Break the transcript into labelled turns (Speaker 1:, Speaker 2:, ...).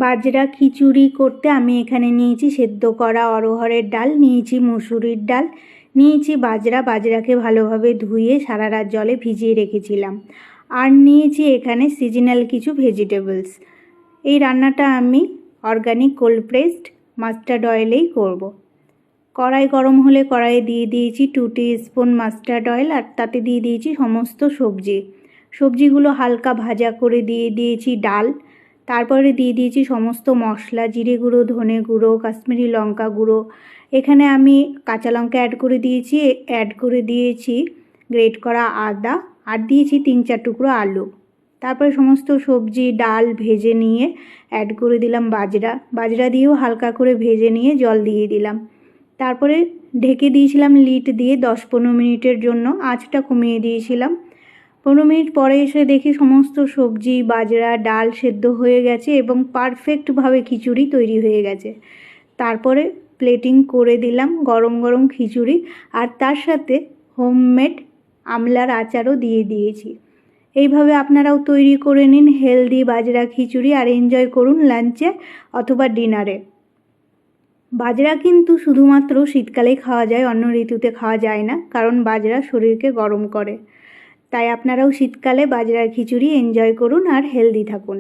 Speaker 1: বাজরা খিচুড়ি করতে আমি এখানে নিয়েছি সেদ্ধ করা অরহরের ডাল, নিয়েছি মুসুরির ডাল, নিয়েছি বাজরাকে ভালোভাবে ধুয়ে সারা রাত জলে ভিজিয়ে রেখেছিলাম, আর নিয়েছি এখানে সিজনাল কিছু ভেজিটেবলস। এই রান্নাটা আমি অর্গানিক কোল্ড প্রেসড মাস্টার্ড অয়েলেই করব। কড়াই গরম হলে কড়াইয়ে দিয়ে দিয়েছি 2 টিস্পুন মাস্টার্ড অয়েল, আর তাতে দিয়ে দিয়েছি সমস্ত সবজিগুলো হালকা ভাজা করে দিয়ে দিয়েছি ডাল। তারপরে দিয়ে দিয়েছি সমস্ত মশলা, জিরে গুঁড়ো, ধনে গুঁড়ো, কাশ্মীরি লঙ্কা গুঁড়ো। এখানে আমি কাঁচা লঙ্কা অ্যাড করে দিয়েছি গ্রেট করা আদা, আর দিয়েছি 3-4 টুকরো আলু। তারপরে সমস্ত সবজি ডাল ভেজে নিয়ে অ্যাড করে দিলাম বাজরা দিয়েও হালকা করে ভেজে নিয়ে জল দিয়ে দিলাম। তারপরে ঢেকে দিয়েছিলাম লিড দিয়ে 10-15 মিনিটের জন্য, আঁচটা কমিয়ে দিয়েছিলাম। 15 মিনিট পরে এসে দেখি সমস্ত সবজি বাজরা ডাল সেদ্ধ হয়ে গেছে এবং পারফেক্টভাবে খিচুড়ি তৈরি হয়ে গেছে। তারপরে প্লেটিং করে দিলাম গরম গরম খিচুড়ি, আর তার সাথে হোমমেড আমলার আচারও দিয়ে দিয়েছি। এইভাবে আপনারাও তৈরি করে নিন হেলদি বাজরা খিচুড়ি, আর এনজয় করুন লাঞ্চে অথবা ডিনারে। বাজরা কিন্তু শুধুমাত্র শীতকালেই খাওয়া যায়, অন্য ঋতুতে খাওয়া যায় না, কারণ বাজরা শরীরকে গরম করে। তাই আপনারাও শীতকালে বাজরার খিচুড়ি এনজয় করুন আর হেলদি থাকুন।